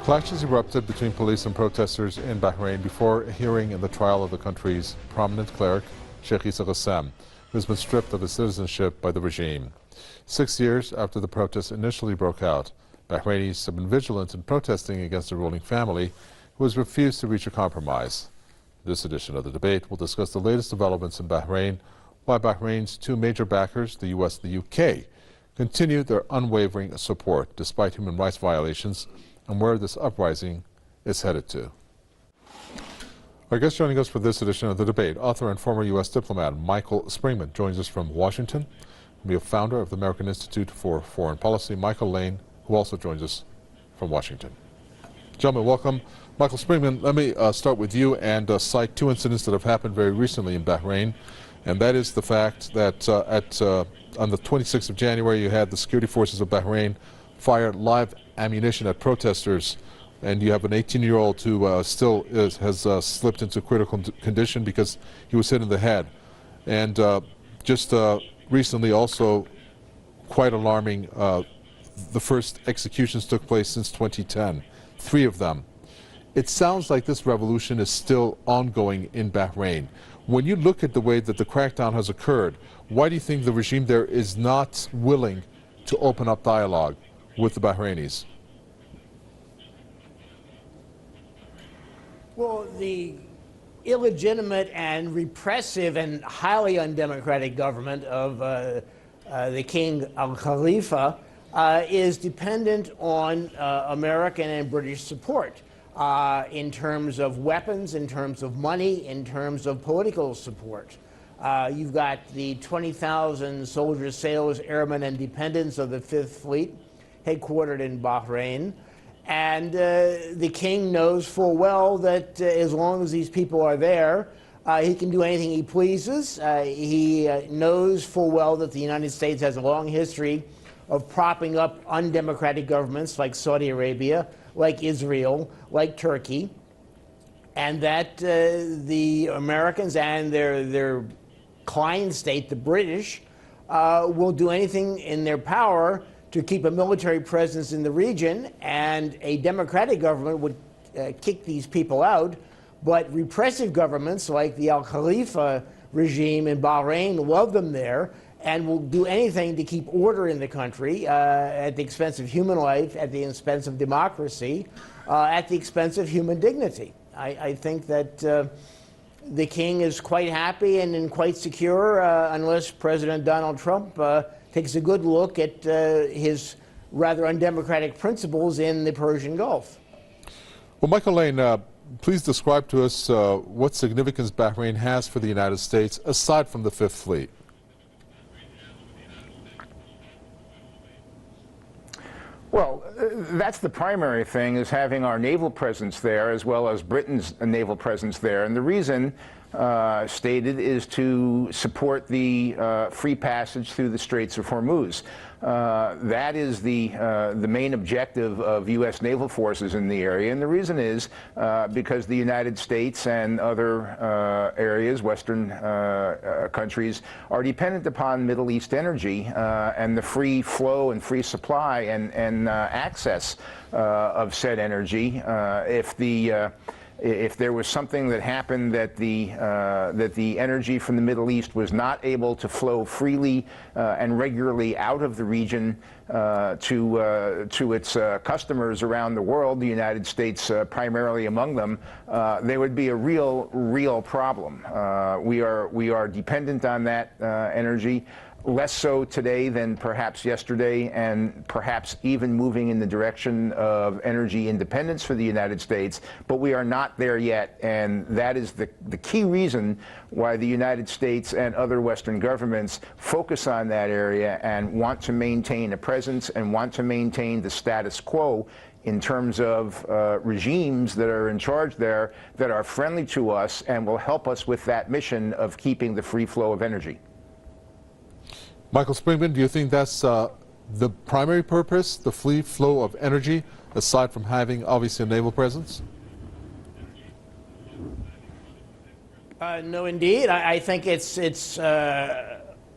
Clashes erupted between police and protesters in Bahrain before a hearing in the trial of the country's prominent cleric, Sheikh Issa Ghassam, who has been stripped of his citizenship by the regime. 6 years after the protests initially broke out, Bahrainis have been vigilant in protesting against the ruling family, who has refused to reach a compromise. This edition of the debate will discuss the latest developments in Bahrain, why Bahrain's two major backers, the U.S. and the U.K., continue their unwavering support despite human rights violations, and where this uprising is headed to. Our guest joining us for this edition of the debate, author and former U.S. diplomat Michael Springman, joins us from Washington. He's a founder of the American Institute for Foreign Policy, Michael Lane, who also joins us from Washington. Gentlemen, welcome. Michael Springman, let me start with you and cite two incidents that have happened very recently in Bahrain, and that is the fact that on the 26th of January, you had the security forces of Bahrain fire live ammunition at protesters, and you have an 18-year-old who still has slipped into critical condition because he was hit in the head. And just recently, also quite alarming, the first executions took place since 2010, 3 of them. It sounds like this revolution is still ongoing in Bahrain. When you look at the way that the crackdown has occurred, why do you think the regime there is not willing to open up dialogue with the Bahrainis? Well, the illegitimate and repressive and highly undemocratic government of the King Al Khalifa is dependent on American and British support in terms of weapons, in terms of money, in terms of political support. You've got the 20,000 soldiers, sailors, airmen, and dependents of the Fifth Fleet headquartered in Bahrain. And the king knows full well that as long as these people are there, he can do anything he pleases. He knows full well that the United States has a long history of propping up undemocratic governments like Saudi Arabia, like Israel, like Turkey, and that the Americans and their client state, the British, will do anything in their power to keep a military presence in the region, and a democratic government would kick these people out. But repressive governments like the Al Khalifa regime in Bahrain love them there and will do anything to keep order in the country at the expense of human life, at the expense of democracy, at the expense of human dignity. I think that the king is quite happy and quite secure unless President Donald Trump takes a good look at his rather undemocratic principles in the Persian Gulf. Well, Michael Lane, please describe to us what significance Bahrain has for the United States aside from the Fifth Fleet. Well, that's the primary thing, is having our naval presence there as well as Britain's naval presence there. And the reason stated is to support the free passage through the Straits of Hormuz. That is the main objective of U.S. naval forces in the area, and the reason is because the United States and other areas, Western countries, are dependent upon Middle East energy and the free flow and free supply and access of said energy. If there was something that happened that the energy from the Middle East was not able to flow freely and regularly out of the region to its customers around the world, the United States primarily among them, there would be a real problem. We are dependent on that energy. Less so today than perhaps yesterday, and perhaps even moving in the direction of energy independence for the United States, but we are not there yet, and that is the key reason why the United States and other Western governments focus on that area and want to maintain a presence and want to maintain the status quo in terms of regimes that are in charge there that are friendly to us and will help us with that mission of keeping the free flow of energy. Michael Springman, do you think that's the primary purpose, the free flow of energy, aside from having obviously a naval presence? No, indeed. I think it's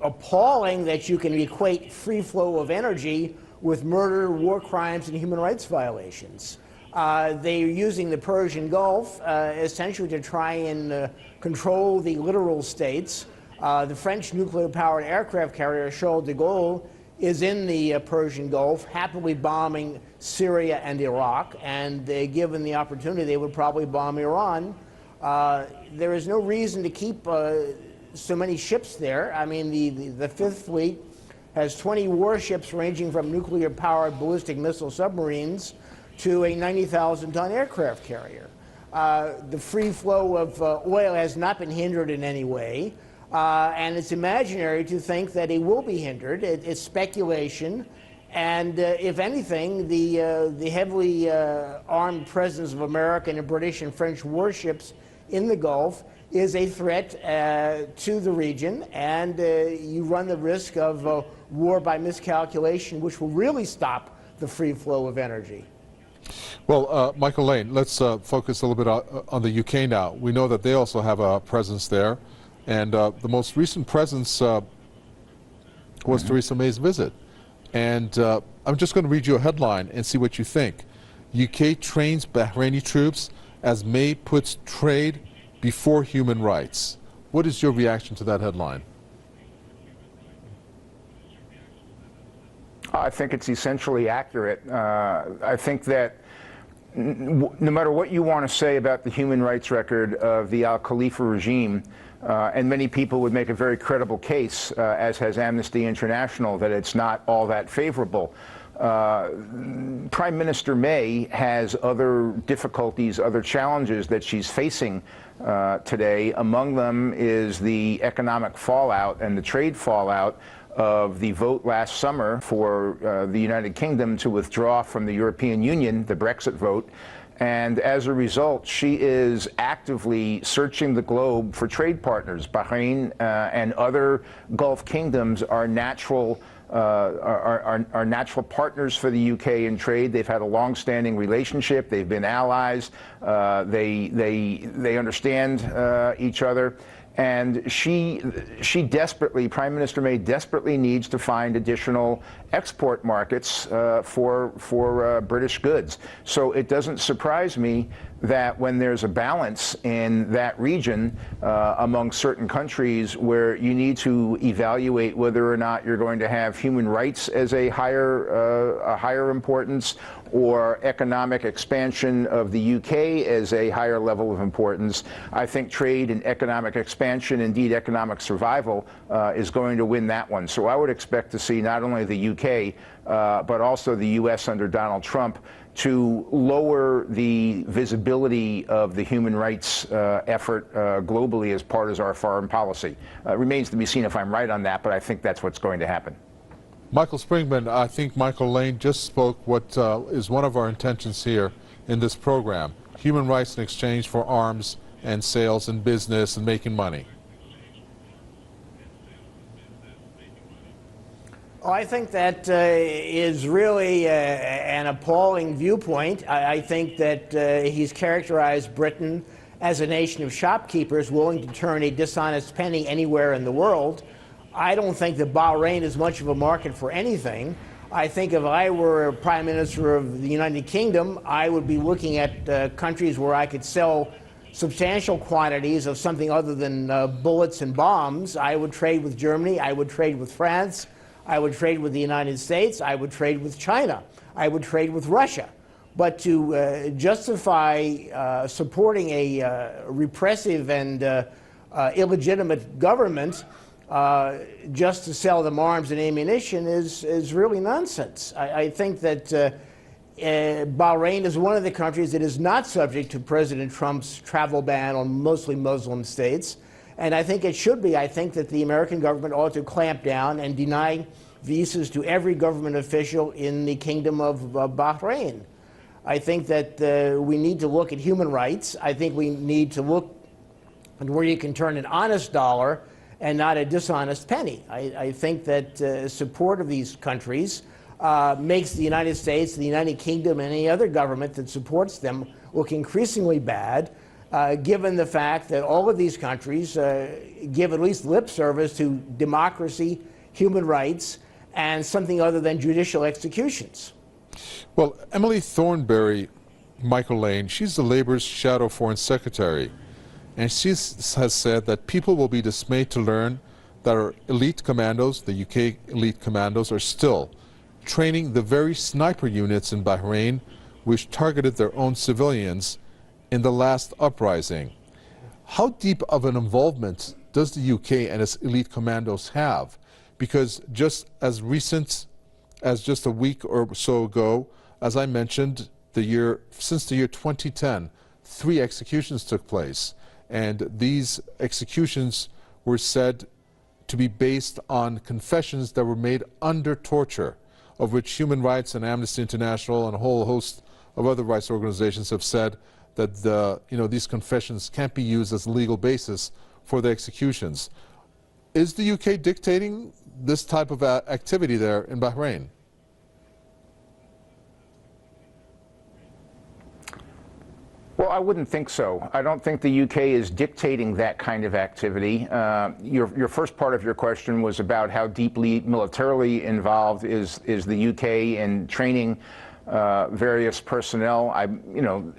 appalling that you can equate free flow of energy with murder, war crimes, and human rights violations. They're using the Persian Gulf essentially to try and control the littoral states. The French nuclear-powered aircraft carrier Charles de Gaulle is in the Persian Gulf, happily bombing Syria and Iraq, and given the opportunity, they would probably bomb Iran. There is no reason to keep so many ships there. I mean, the Fifth Fleet has 20 warships ranging from nuclear-powered ballistic missile submarines to a 90,000-ton aircraft carrier. The free flow of oil has not been hindered in any way, and it's imaginary to think that it will be hindered. It's speculation, and if anything, the heavily armed presence of American and British and French warships in the Gulf is a threat to the region, and you run the risk of war by miscalculation, which will really stop the free flow of energy. Well, Michael Lane, let's focus a little bit on the UK now. We know that they also have a presence there, and the most recent presence was Theresa May's visit. And I'm just going to read you a headline and see what you think. UK trains Bahraini troops as May puts trade before human rights. What is your reaction to that headline? I think it's essentially accurate. I think that no matter what you want to say about the human rights record of the al-Khalifa regime, and many people would make a very credible case, as has Amnesty International, that it's not all that favorable. Prime Minister May has other difficulties, other challenges that she's facing today. Among them is the economic fallout and the trade fallout of the vote last summer for the United Kingdom to withdraw from the European Union, the Brexit vote. And as a result, she is actively searching the globe for trade partners. Bahrain and other Gulf kingdoms are natural partners for the UK in trade. They've had a long-standing relationship. They've been allies. They understand each other. And she desperately, Prime Minister May desperately needs to find additional export markets for British goods. So it doesn't surprise me that when there's a balance in that region among certain countries where you need to evaluate whether or not you're going to have human rights as a higher importance, or economic expansion of the UK as a higher level of importance, I think trade and economic expansion, indeed economic survival, is going to win that one. So I would expect to see not only the UK, but also the US under Donald Trump to lower the visibility of the human rights effort globally as part of our foreign policy. It remains to be seen if I'm right on that, but I think that's what's going to happen. Michael Springman, I think Michael Lane just spoke what is one of our intentions here in this program: human rights in exchange for arms and sales and business and making money. I think that is really an appalling viewpoint. I think that he's characterized Britain as a nation of shopkeepers willing to turn a dishonest penny anywhere in the world. I don't think that Bahrain is much of a market for anything. I think if I were Prime Minister of the United Kingdom, I would be looking at countries where I could sell substantial quantities of something other than bullets and bombs. I would trade with Germany. I would trade with France. I would trade with the United States. I would trade with China. I would trade with Russia. But to justify supporting a repressive and illegitimate government just to sell them arms and ammunition is really nonsense. I think that Bahrain is one of the countries that is not subject to President Trump's travel ban on mostly Muslim states, and I think it should be. I think that the American government ought to clamp down and deny visas to every government official in the Kingdom of Bahrain. I think that we need to look at human rights. I think we need to look at where you can turn an honest dollar and not a dishonest penny. I think that support of these countries makes the United States, the United Kingdom, and any other government that supports them look increasingly bad, given the fact that all of these countries give at least lip service to democracy, human rights, and something other than judicial executions. Well, Emily Thornberry Michael Lane. She's the Labour's Shadow Foreign Secretary. And she has said that people will be dismayed to learn that our elite commandos, the UK elite commandos, are still training the very sniper units in Bahrain which targeted their own civilians in the last uprising. How deep of an involvement does the UK and its elite commandos have? Because just as recent as just a week or so ago, as I mentioned, since the year 2010, 3 executions took place. And these executions were said to be based on confessions that were made under torture, of which Human Rights and Amnesty International and a whole host of other rights organizations have said that these confessions can't be used as a legal basis for the executions. Is the UK dictating this type of activity there in Bahrain? Well, I wouldn't think so. I don't think the UK is dictating that kind of activity. Your first part of your question was about how deeply militarily involved is the UK in training various personnel.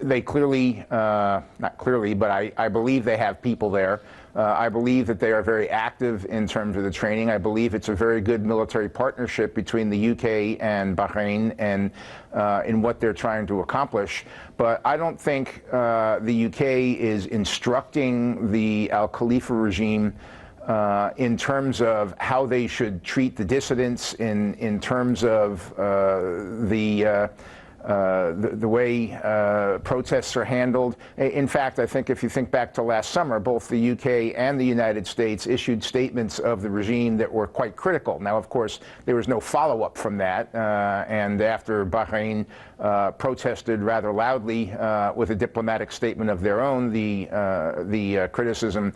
They clearly, not clearly, but I believe they have people there. I believe that they are very active in terms of the training. I believe it's a very good military partnership between the UK and Bahrain and in what they're trying to accomplish. But I don't think the UK is instructing the Al Khalifa regime in terms of how they should treat the dissidents, in terms of the way protests are handled. In fact, I think if you think back to last summer, both the UK and the United States issued statements of the regime that were quite critical. Now, of course, there was no follow-up from that, and after Bahrain protested rather loudly with a diplomatic statement of their own, the criticism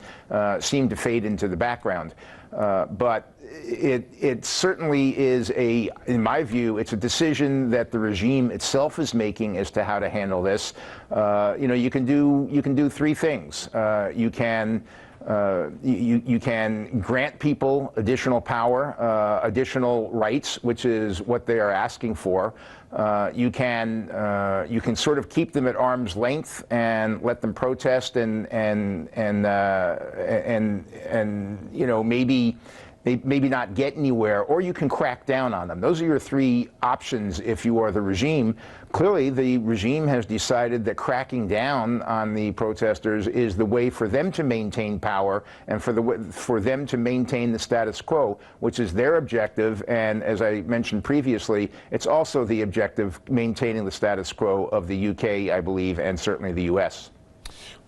seemed to fade into the background. But it certainly is in my view, it's a decision that the regime itself is making as to how to handle this. You can do 3 things. You can grant people additional power, additional rights, which is what they are asking for. You can sort of keep them at arm's length and let them protest and maybe not get anywhere, or you can crack down on them. Those are your 3 options if you are the regime. Clearly, the regime has decided that cracking down on the protesters is the way for them to maintain power and for them to maintain the status quo, which is their objective. And as I mentioned previously, it's also the objective maintaining the status quo of the UK, I believe, and certainly the US.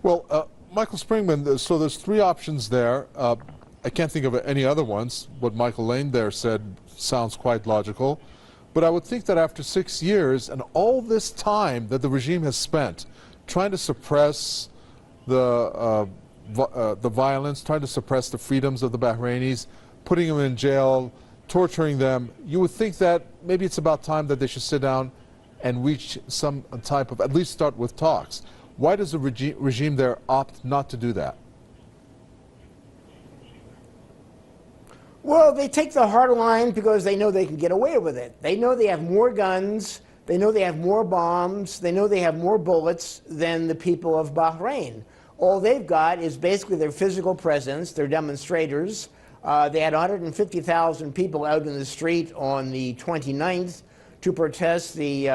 Well, Michael Springman, so there's 3 options there. I can't think of any other ones. What Michael Lane there said sounds quite logical. But I would think that after 6 years and all this time that the regime has spent trying to suppress the violence, trying to suppress the freedoms of the Bahrainis, putting them in jail, torturing them, you would think that maybe it's about time that they should sit down and reach some type of, at least start with talks. Why does the regime there opt not to do that? Well, they take the hard line because they know they can get away with it. They know they have more guns, they know they have more bombs, they know they have more bullets than the people of Bahrain. All they've got is basically their physical presence, their demonstrators. They had 150,000 people out in the street on the 29th to protest the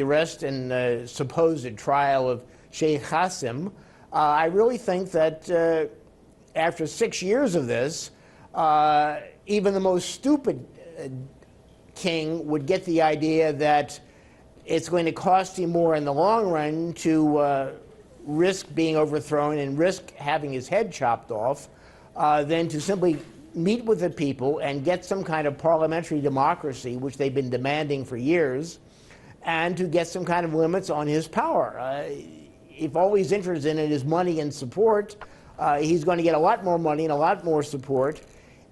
arrest and supposed trial of Sheikh Hassim. I really think that after 6 years of this, even the most stupid king would get the idea that it's going to cost him more in the long run to risk being overthrown and risk having his head chopped off than to simply meet with the people and get some kind of parliamentary democracy, which they've been demanding for years, and to get some kind of limits on his power. If all he's interested in is money and support, he's going to get a lot more money and a lot more support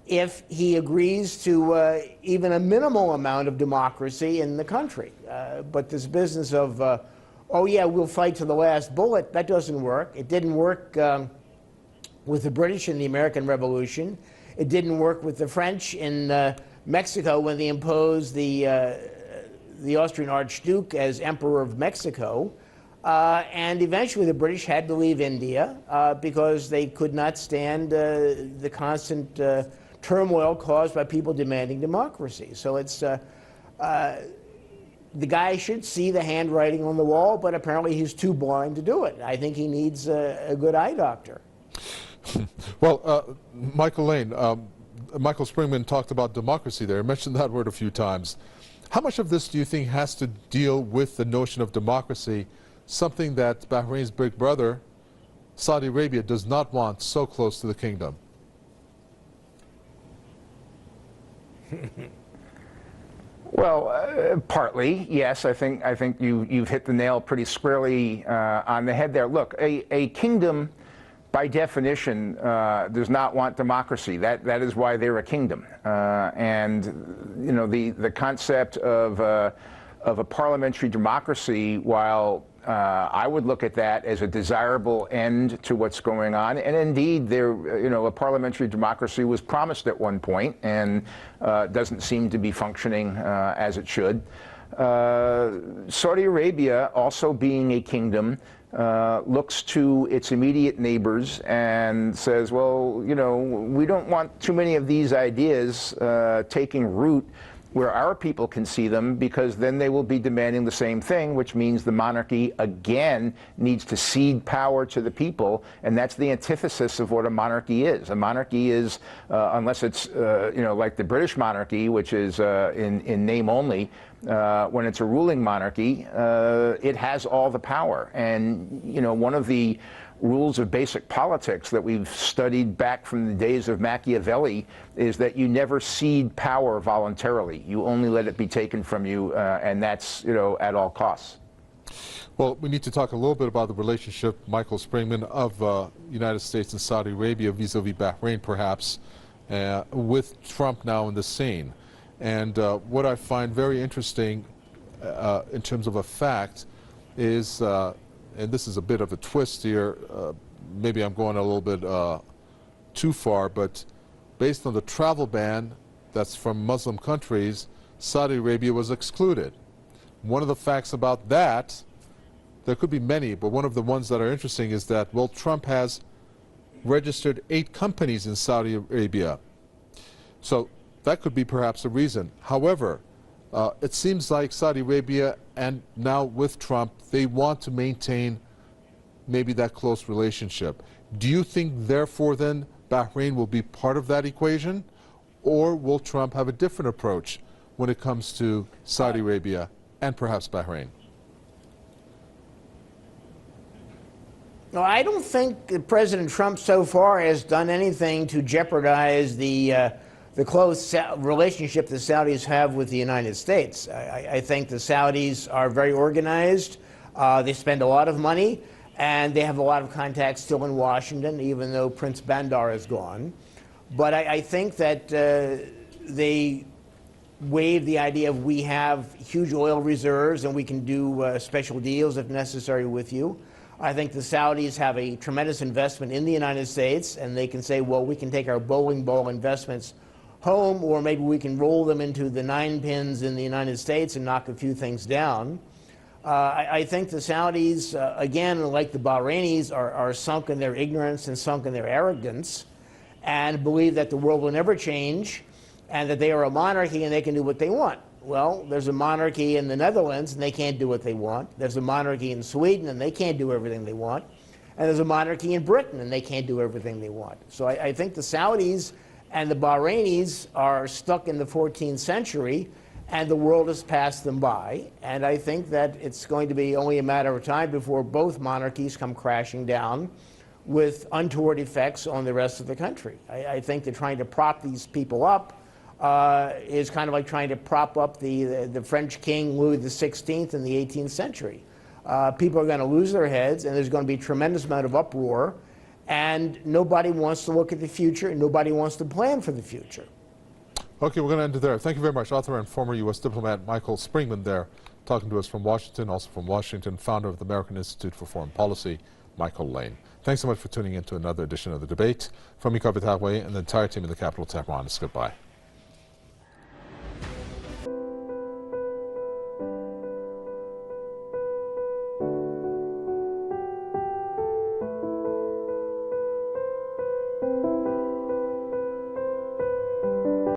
if he agrees to even a minimal amount of democracy in the country. But this business of, oh yeah, we'll fight to the last bullet, that doesn't work. It didn't work with the British in the American Revolution. It didn't work with the French in Mexico when they imposed the Austrian Archduke as Emperor of Mexico. And eventually the British had to leave India because they could not stand the constant turmoil caused by people demanding democracy. So it's the guy should see the handwriting on the wall, but apparently he's too blind to do it. I think he needs a good eye doctor. Well, Michael Lane, Michael Springman talked about democracy there. He mentioned that word a few times. How much of this do you think has to deal with the notion of democracy, something that Bahrain's big brother, Saudi Arabia, does not want so close to the kingdom? Well, partly, yes. I think you've hit the nail pretty squarely on the head there. Look, a kingdom, by definition, does not want democracy. That is why they're a kingdom. And you know, the concept of a parliamentary democracy, while I would look at that as a desirable end to what's going on, and indeed, a parliamentary democracy was promised at one point, and doesn't seem to be functioning as it should. Saudi Arabia, also being a kingdom, looks to its immediate neighbors and says, well, you know, we don't want too many of these ideas taking root where our people can see them, because then they will be demanding the same thing, which means the monarchy again needs to cede power to the people, and that's the antithesis of what a monarchy is. A monarchy is, unless it's like the British monarchy, which is in name only, when it's a ruling monarchy, it has all the power. And you know, one of the rules of basic politics that we've studied back from the days of Machiavelli is that you never cede power voluntarily. You only let it be taken from you, and that's, you know, at all costs. Well, we need to talk a little bit about the relationship, Michael Springman, of United States and Saudi Arabia vis-a-vis Bahrain, perhaps, with Trump now in the scene. And what I find very interesting in terms of a fact is, and this is a bit of a twist here, maybe I'm going a little bit too far, but based on the travel ban that's from Muslim countries, Saudi Arabia was excluded. One of the facts about that, there could be many, but one of the ones that are interesting is that, well, Trump has registered 8 companies in Saudi Arabia. So that could be perhaps a reason. However, it seems like Saudi Arabia, and now with Trump, they want to maintain maybe that close relationship. Do you think, therefore, then, Bahrain will be part of that equation? Or will Trump have a different approach when it comes to Saudi Arabia and perhaps Bahrain? No, I don't think that President Trump so far has done anything to jeopardize the close relationship the Saudis have with the United States. I think the Saudis are very organized. They spend a lot of money, and they have a lot of contacts still in Washington, even though Prince Bandar is gone. But I think that they waive the idea of, we have huge oil reserves and we can do special deals if necessary with you. I think the Saudis have a tremendous investment in the United States, and they can say, well, we can take our bowling ball investments home, or maybe we can roll them into the 9 pins in the United States and knock a few things down. I think the Saudis, again, like the Bahrainis, are sunk in their ignorance and sunk in their arrogance, and believe that the world will never change, and that they are a monarchy and they can do what they want. Well, there's a monarchy in the Netherlands and they can't do what they want. There's a monarchy in Sweden and they can't do everything they want. And there's a monarchy in Britain and they can't do everything they want. So I think the Saudis and the Bahrainis are stuck in the 14th century, and the world has passed them by. And I think that it's going to be only a matter of time before both monarchies come crashing down with untoward effects on the rest of the country. I think that trying to prop these people up is kind of like trying to prop up the French king Louis XVI in the 18th century. People are going to lose their heads, and there's going to be a tremendous amount of uproar, and nobody wants to look at the future, and nobody wants to plan for the future. Okay, we're going to end it there. Thank you very much. Author and former U.S. diplomat Michael Springman there, talking to us from Washington, also from Washington, founder of the American Institute for Foreign Policy, Michael Lane. Thanks so much for tuning in to another edition of The Debate. From Mika Bitagwe and the entire team in the capital, Tehran, it's goodbye.